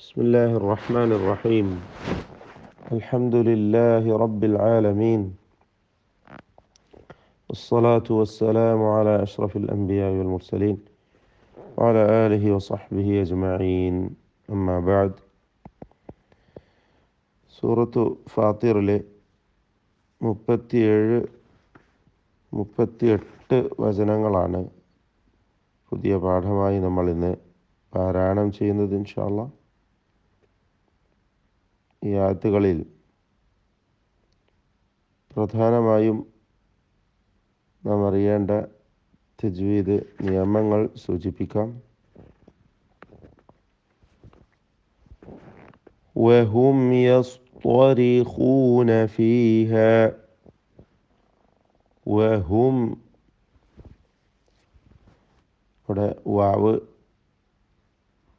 بسم الله الرحمن الرحيم. الحمد لله رب العالمين، والصلاة والسلام على أشرف الأنبياء والمرسلين وعلى آله وصحبه أجمعين. أما بعد. സൂറത്തു ഫാത്തിറിലെ 37-38 വചനങ്ങളാണ് പുതിയ പാഠമായി നമ്മൾ ഇന്ന് പാരായണം ചെയ്യുന്നത്. ഇൻഷാ അല്ലാഹ്. ഈ ആയത്തുകളിൽ പ്രധാനമായും നാം അറിയേണ്ട തജ്വീദ് നിയമങ്ങൾ സൂചിപ്പിക്കാം. വഹും യസ്തരിഖൂന ഫീഹാ. വഹും, ഇവിടെ വാവ്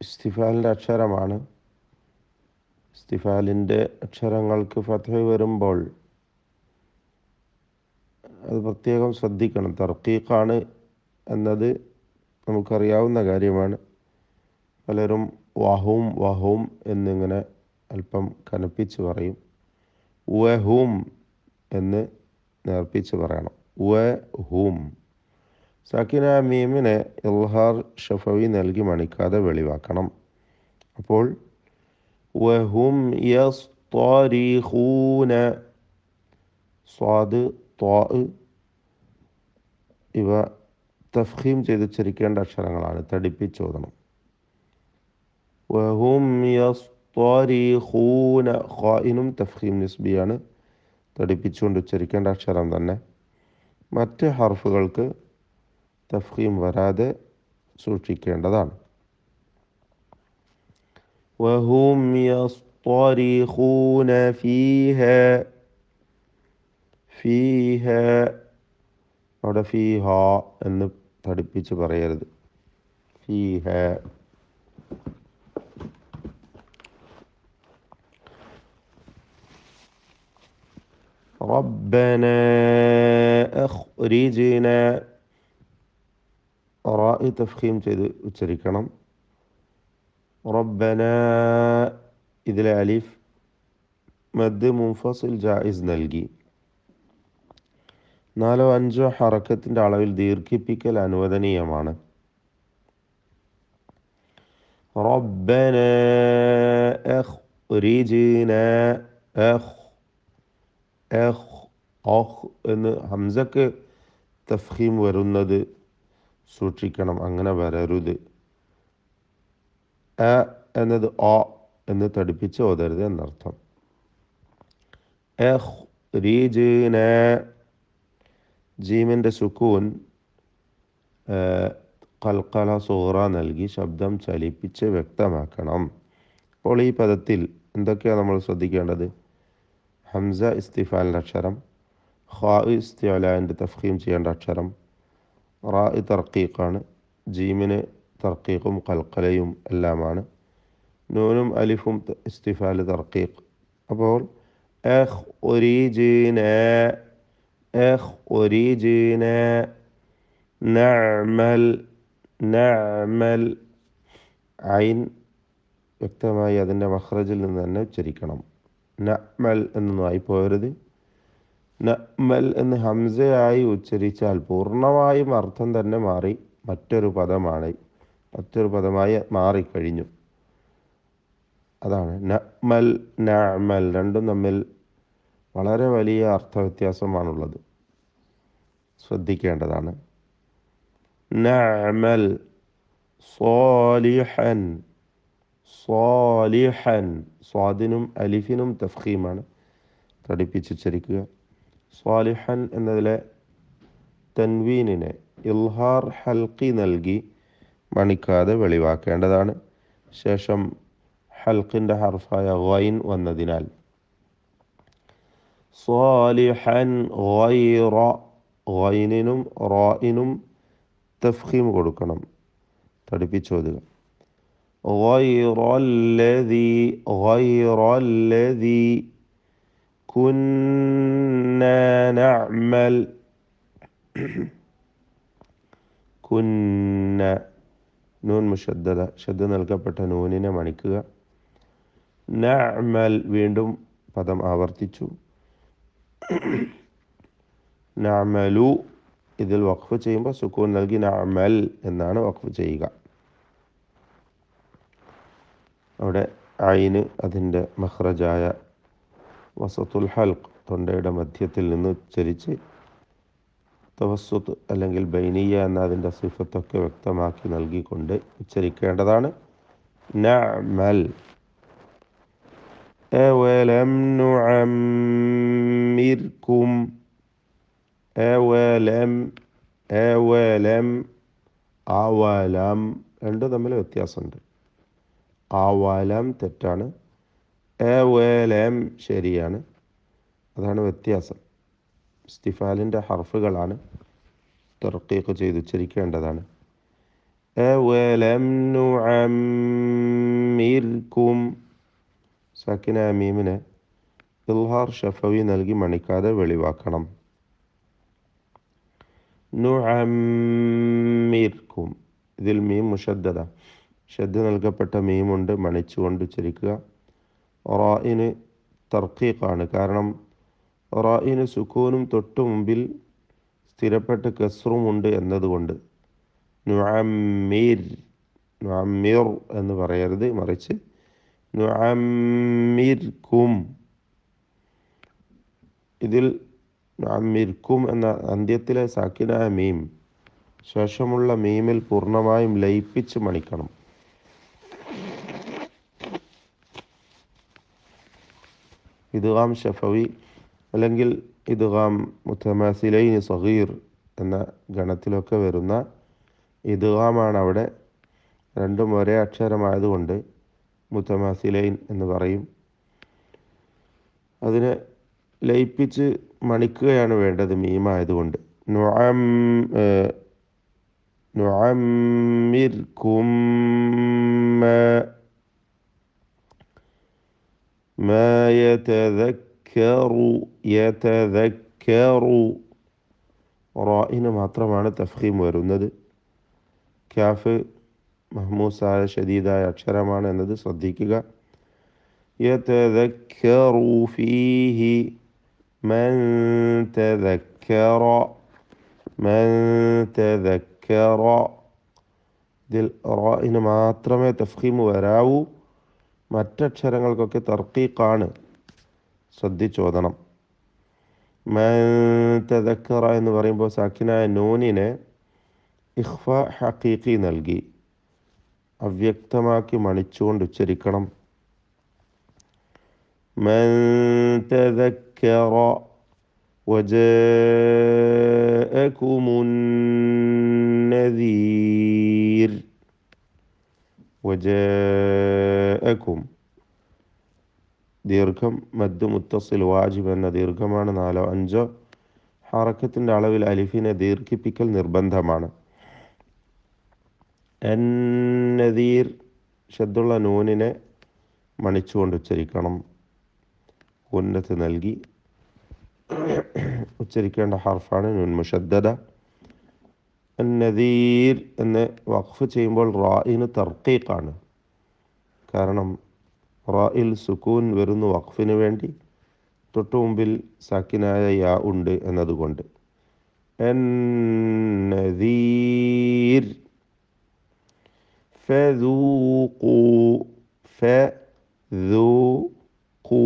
ഇസ്തിഫാലിൻ്റെ അക്ഷരമാണ്. ഇസ്തിഫാലിൻ്റെ അക്ഷരങ്ങൾക്ക് ഫത്ഹ് വരുമ്പോൾ അത് പ്രത്യേകം ശ്രദ്ധിക്കണം. തർക്കീഖാണ് എന്നത് നമുക്കറിയാവുന്ന കാര്യമാണ്. പലരും വഹും വഹും എന്നിങ്ങനെ അല്പം കനപ്പിച്ച് പറയും. വഹും എന്ന് നേർപ്പിച്ച് പറയണം. വഹും. സാക്കിന മീമിനെ ഇൽഹാർ ഷഫവി നൽകി മണിക്കാതെ വെളിവാക്കണം. അപ്പോൾ വഹും യസ്തരിഖൂന, സ്വാദ് ത്വാ ഇവ തഫ്ഖീം ചെയ്ത് ഉച്ചരിക്കേണ്ട അക്ഷരങ്ങളാണ്. തടിപ്പിച്ചോദണം. വഹും യസ്തരിഖൂന, ഖായിനും തഫ്ഖീം നിസ്ബിയാണ്. തടിപ്പിച്ചുകൊണ്ട് ഉച്ചരിക്കേണ്ട അക്ഷരം തന്നെ. മറ്റ് ഹർഫുകൾക്ക് തഫ്ഖീം വരാതെ സൂക്ഷിക്കേണ്ടതാണ്. വഹും യസ്തരിഖൂന ഫീഹാ. ഫീഹ, അവിടെ ഫീഹ എന്ന് തടിപ്പിച്ച് പറയരുത്. ഫീഹ. റബ്ബന അഖ്രിജ്ന, റാ തഫ്ഖീം ചെയ്ത് ഉച്ചരിക്കണം. റബ്ബന, ഇതിലെ അലിഫ് മദ് മുൻഫസിൽ ജായിസ് നൽകി. 4-5 ഹറക്കത്തിൻ്റെ അളവിൽ ദീർഘിപ്പിക്കൽ അനുവദനീയമാണ്. റബ്ബന അഖ്രിജ്ന, എന്ന് ഹംസക്ക് തഫ്ഖീം വരുന്നത് സൂക്ഷിക്കണം. അങ്ങനെ വരരുത്. എന്നത് എന്ന് തടിപ്പിച്ച് ഓതരുത് എന്നർത്ഥം. അഖ്രിജ്ന, ജീമിൻ്റെ സുക്കൂൻ ഖൽഖല സുഗ്റ നൽകി ശബ്ദം ചലിപ്പിച്ച് വ്യക്തമാക്കണം. അപ്പോൾ ഈ പദത്തിൽ എന്തൊക്കെയാണ് നമ്മൾ ശ്രദ്ധിക്കേണ്ടത്? ഹംസ ഇസ്തിഫാലിൻ്റെ അക്ഷരം, ഖാ ഇസ്തിഅലാൻ്റെ തഫ്ഖീം ചെയ്യേണ്ട അക്ഷരം, റാ തർക്കീഖാണ്, ജീമിന് തർക്കീഖും ഖൽഖലയും എല്ലാമാണ്, നൂനും അലിഫും ഇസ്തിഫാൽ തർക്കീഖ്. അപ്പോൾ അഖ്രിജ്ന, അഖ്രിജ്ന, നഅമൽ, നഅമൽ, ഐൻ വ്യക്തമായി അതിൻ്റെ മഖ്റജിൽ നിന്ന് തന്നെ ഉച്ചരിക്കണം. നഅമൽ എന്നൊന്നായി പോകരുത്. നഅമൽ എന്ന് ഹംസയായി ഉച്ചരിച്ചാൽ പൂർണ്ണമായും അർത്ഥം തന്നെ മാറി മറ്റൊരു പദമായി മാറിക്കഴിഞ്ഞു. അതാണ് നഅമൽ, നഅമൽ രണ്ടും തമ്മിൽ വളരെ വലിയ അർത്ഥവ്യത്യാസമാണുള്ളത്. ശ്രദ്ധിക്കേണ്ടതാണ്. നഅമൽ സ്വാലിഹൻ, സ്വാലിഹൻ, സ്വാദിനും അലിഫിനും തഫ്ഖീമാണ്. തടിപ്പിച്ചുച്ചരിക്കുക. സ്വാലിഹൻ എന്നതിലെ തൻവീനിനെ ഇൽഹാർ ഹൽക്കി നൽകി മണിക്കാതെ വെളിവാക്കേണ്ടതാണ്. ശേഷം ഹൽക്കിൻ്റെ ഹർഫായ ഗൈൻ വന്നതിനാൽ സ്വാലിഹൻ ഗൈറ, ഗൈനിനും റായിനും തഫ്ഖീം കൊടുക്കണം. തടിപ്പിച്ചോതുക. ഗൈറല്ലദീ, ഗൈറല്ലദീ കുന്നാ നഅമൽ, കുന്ന, നൂൻ മുഷദ്ദദ, ഷദ്ദ നൽകപ്പെട്ട നൂനിനെ മണിക്കുക. നഅമൽ വീണ്ടും പദം ആവർത്തിച്ചു. നഅമലു ഇതിൽ വഖഫ് ചെയ്യുമ്പോൾ സുക്കൂൻ നൽകി നഅമൽ എന്നാണ് വഖഫ് ചെയ്യുക. അവിടെ ഐന് അതിൻ്റെ മഖ്റജായ വസത്തുൽ ഹൽഖ് തൊണ്ടയുടെ മധ്യത്തിൽ നിന്ന് ഉച്ചരിച്ച് തവസ്സുത്ത് അല്ലെങ്കിൽ ബൈനിയ എന്ന അതിൻ്റെ സിഫത്തൊക്കെ വ്യക്തമാക്കി നൽകിക്കൊണ്ട് ഉച്ചരിക്കേണ്ടതാണ്. നഅമൽ. അവലം നുഅമ്മിർകും. അവലം അവലം അവലം രണ്ടും തമ്മിൽ വ്യത്യാസമുണ്ട്. അവലം തെറ്റാണ്, അവലം ശരിയാണ്. അതാണ് വ്യത്യാസം. ഇസ്തിഫാലിൻ്റെ ഹർഫുകളാണ്, തർക്കീഖ് ചെയ്ത് ഉച്ചരിക്കേണ്ടതാണ്. അവലം നുഅമ്മിർകും. സാക്കിന മീമിനെ ഇൽഹാർ ഷഫവി നൽകി മണിക്കാതെ വെളിവാക്കണം. നുഅമ്മിർകും ഇതിൽ മീം മുഷദ്ദദ, ഷദ്ദ് നൽകപ്പെട്ട മീമുണ്ട്, മണിച്ചുകൊണ്ട് ഉച്ചരിക്കുക. റാഇന് തർക്കീഖാണ്, കാരണം റാഇന് സുക്കൂനും തൊട്ടു മുമ്പിൽ സ്ഥിരപ്പെട്ട കസ്റുമുണ്ട് എന്നതുകൊണ്ട്. നുഅമ്മിർ നുഅമ്മിർ എന്ന് പറയരുത്, മറിച്ച് നുഅമ്മിർകും. ഇതിൽ നുഅമ്മിർകും എന്ന അന്ത്യത്തിലെ സാക്കിനായ മീം ശേഷമുള്ള മീമിൽ പൂർണ്ണമായും ലയിപ്പിച്ച് മണിക്കണം. ഇദ്ഗാം ഷഫവി അല്ലെങ്കിൽ ഇദ്ഗാം മുതമാസിലൈൻ സഗീർ എന്ന ഗണത്തിലൊക്കെ വരുന്ന ഇദ്ഗാമാണ്. അവിടെ രണ്ടും ഒരേ അക്ഷരമായതുകൊണ്ട് മുതമാസിലൈൻ എന്ന് പറയും. അതിനെ ലയിപ്പിച്ച് മണിക്കുകയാണ് വേണ്ടത് മീമായതുകൊണ്ട്. നുഅമ്മിർകും മാ യതദക്കറു. റാഇന് മാത്രമാണ് തഫ്ഖീം വരുന്നത്. കാഫ് മഹ്മൂസായ ഷദീദായ അക്ഷരമാണ് എന്നത് ശ്രദ്ധിക്കുക. യതദക്കറു ഫീഹി മൻ തദക്കറ മൻ തദക്കറ. ഇതിൽ റാഇന് മാത്രമേ തഫ്ഖീം വരാവൂ. മറ്റക്ഷരങ്ങൾക്കൊക്കെ തർക്കീഖാണ്, ശ്രദ്ധിച്ചോദനം. മൻ തദക്കറ എന്ന് പറയുമ്പോൾ സാക്കിനായ നൂനിനെ ഇഖ്ഫ ഹഖീഖി നൽകി അവ്യക്തമാക്കി മണിച്ചുകൊണ്ട് ഉച്ചരിക്കണം. മൻ തദക്കറ വജാഅകുമുൻ നദീർ. വജാഅകും ദീർഘം മദ് മുത്തസിൽ വാജിബ് എന്ന ദീർഘമാണ്. 4 or 5 ഹറക്കത്തിൻ്റെ അളവിൽ അലിഫിനെ ദീർഘിപ്പിക്കൽ നിർബന്ധമാണ്. നദീർ ഷദ്ദുള്ള നൂനിനെ മണിച്ചുകൊണ്ട് ഉച്ചരിക്കണം. ഉന്നത്ത് നൽകി ഉച്ചരിക്കേണ്ട ഹർഫാണ് നൂൻ മുഷദ്ദദ. നദീർ എന്ന് വഖഫ് ചെയ്യുമ്പോൾ റാഇന് തർക്കീഖാണ്, കാരണം റാഇൽ സുക്കൂൻ വരുന്നു വഖഫിന് വേണ്ടി, തൊട്ടു മുമ്പിൽ സാക്കിനായ യാ ഉണ്ട് എന്നതുകൊണ്ട്. നദീർ. ഫദൂഖൂ ഫദൂഖൂ.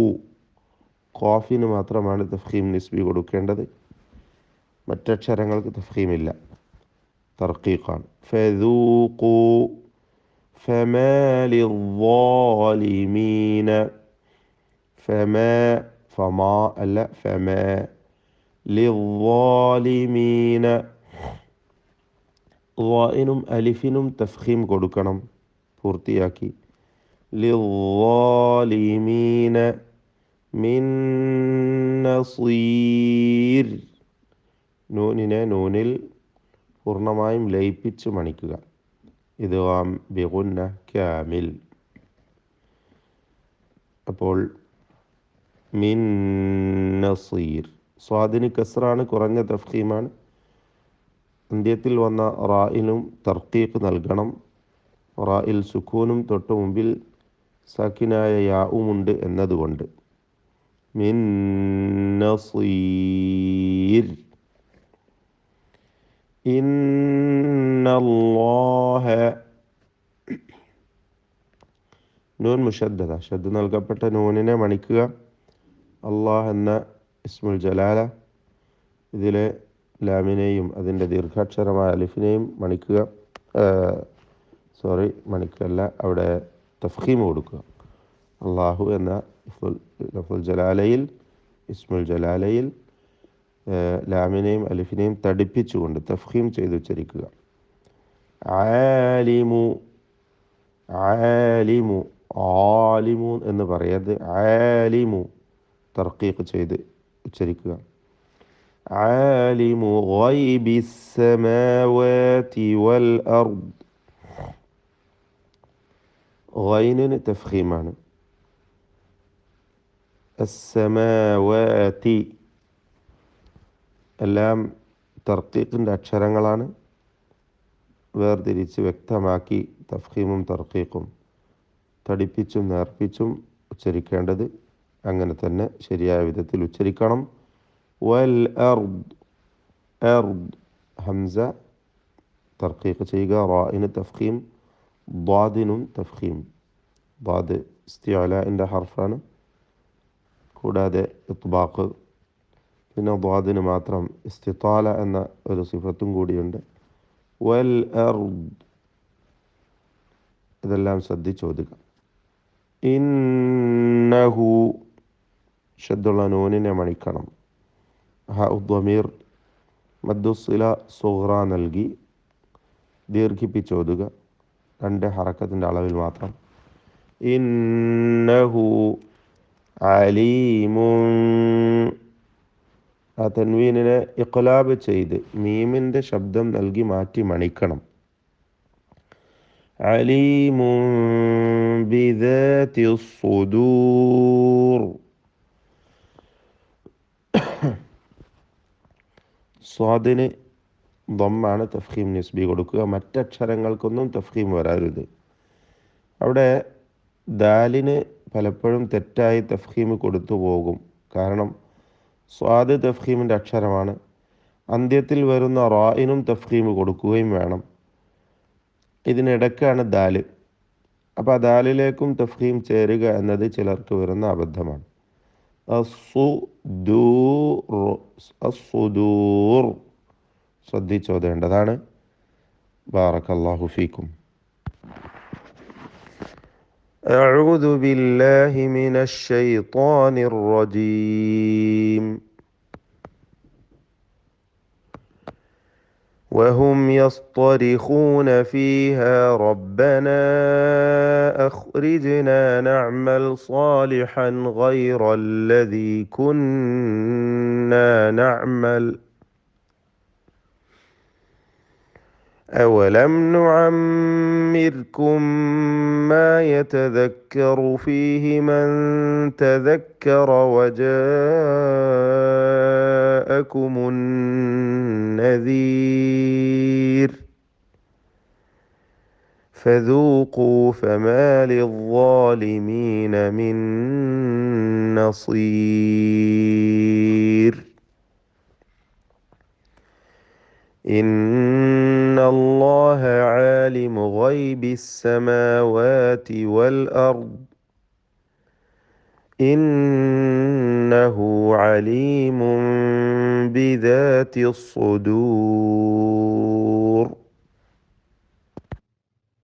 ഖാഫിന് മാത്രമാണ് തഫ്ഖീം നിസ്ബി കൊടുക്കേണ്ടത്, മറ്റക്ഷരങ്ങൾക്ക് തഫ്ഖീമില്ല, തർക്കീഖാണ്. ഫദൂഖൂ ഫമാ ലിദ്ദാലിമീന. ഫമാ ഫമാ അല്ല, ഫമാ ലിദ്ദാലിമീന. ളാഇനും അലിഫിനും തഫ്ഖീം കൊടുക്കണം പൂർത്തിയാക്കി. ലിദ്ദാലിമീന മിൻ നസീർ. നൂനിനെ നൂനിൽ പൂർണ്ണമായും ലയിപ്പിച്ച് മണിക്കുക. ഇദ്ഗാം ബിഗുന്ന കാമിൽ. അപ്പോൾ മിൻ നസീർ. സ്വാദിന് കസ്റാണ്, കുറഞ്ഞ തഫ്ഖീമാണ്. അന്ത്യത്തിൽ വന്ന റായിനും തർക്കീഖ് നൽകണം. റായിൽ സുക്കൂനും തൊട്ട് മുമ്പിൽ സാക്കിനായ യാവുമുണ്ട് എന്നതുകൊണ്ട്. മിൻ നസീർ. ഇന്നല്ലാഹ, നൂൻ മുഷദ്ദദ, ഷദ്ദ നൽകപ്പെട്ട നൂനിനെ മണിക്കുക. അള്ളാഹ് എന്ന ഇസ്മുൽ ജലാല, ഇതിലെ ലാമിനെയും അതിൻ്റെ ദീർഘാക്ഷരമായ അലിഫിനെയും മണിക്കുക. മണിക്കല്ല, അവിടെ തഫ്ഖീം കൊടുക്കുക. അള്ളാഹു എന്ന ലഫ്ളുൽ ജലാലയിൽ, ഇസ്മുൽ ജലാലയിൽ ലാമിനെയും അലിഫിനെയും തടിപ്പിച്ചുകൊണ്ട് തഫ്ഖീം ചെയ്ത് ഉച്ചരിക്കുക. ആലിമു, ആലിമു, ആലിമു എന്ന് പറയരുത്. ആലിമു തർക്കീഖ് ചെയ്ത് ഉച്ചരിക്കുക. ആലിമു ഗൈബിസ് സമാവാതി വൽ അർദ്. ഗൈനിന് തഫ്ഖീമാണ്. അസ്സമാവാതി എല്ലാം തർക്കീഖിൻ്റെ അക്ഷരങ്ങളാണ്. വേർതിരിച്ച് വ്യക്തമാക്കി തഫ്ഖീമും തർക്കീഖും തടിപ്പിച്ചും നേർപ്പിച്ചും ഉച്ചരിക്കേണ്ടത് അങ്ങനെ തന്നെ ശരിയായ വിധത്തിൽ ഉച്ചരിക്കണം. വൽ അർദ്, അർദ് ഹംസ തർക്കീഖ് ചെയ്യുക. റാഇന് തഫ്ഖീം, ദ്വാദിനും തഫ്ഖീം. ദ്വാദ് ഇസ്തിഅലാഇൻ്റെ ഹർഫാണ്. കൂടാതെ ഇത്ബാഖ്, പിന്നെ ദ്വാദിന് മാത്രം ഇസ്തിതാല എന്ന ഒരു സിഫത്തും കൂടിയുണ്ട്. വൽ അർദ്, ഇതെല്ലാം ശ്രദ്ധിച്ചോതുക. ഇന്നഹു, ഷദ്ദുള്ള നൂനിനെ മണിക്കണം. ദ്വമീർ മദ്ദുസ്സില സുഗ്റ നൽകി ദീർഘിപ്പിച്ചോതുക, 2 ഹറക്കത്തിൻ്റെ അളവിൽ മാത്രം. ഇന്നഹു അലീമുൻ, ആ തൻവീനിനെ ഇഖ്ലാബ് ചെയ്ത് മീമിൻ്റെ ശബ്ദം നൽകി മാറ്റി മണിക്കണം. അലീമുൻ ബിദാതി സുദൂർ. സ്വാദിന് ദമ്മാണ്, തഫ്ഖീം നിസ്ബി കൊടുക്കുക. മറ്റക്ഷരങ്ങൾക്കൊന്നും തഫ്ഖീം വരരുത്. അവിടെ ദാലിന് പലപ്പോഴും തെറ്റായി തഫ്ഖീം കൊടുത്തു പോകും. കാരണം സ്വാദ് തഫ്ഖീമിൻ്റെ അക്ഷരമാണ്. അന്ത്യത്തിൽ വരുന്ന റായിനും തഫ്ഖീം കൊടുക്കുകയും വേണം. ഇതിനിടയ്ക്കാണ് ദാല്. അപ്പോൾ ആ ദാലിലേക്കും തഫ്ഖീം ചേരുക എന്നത് ചിലർക്ക് വരുന്ന അബദ്ധമാണ്. അസ്സുദൂർ ശ്രദ്ധിച്ചോതേണ്ടതാണ്. ബാറക്കല്ലാഹു ഫീക്കും. അഊദു ബില്ലാഹി മിനശ് ശൈത്വാനിർ റജീം. وهم يصطرخون فيها ربنا أخرجنا نعمل صالحا غير الذي كنا نعمل أولم نعمركم ما يتذكر فيه من تذكر وجاءكم النذير فذوقوا فما للظالمين من نصير إن الله عالم غيب السماوات والأرض إنه عليم بذات الصدور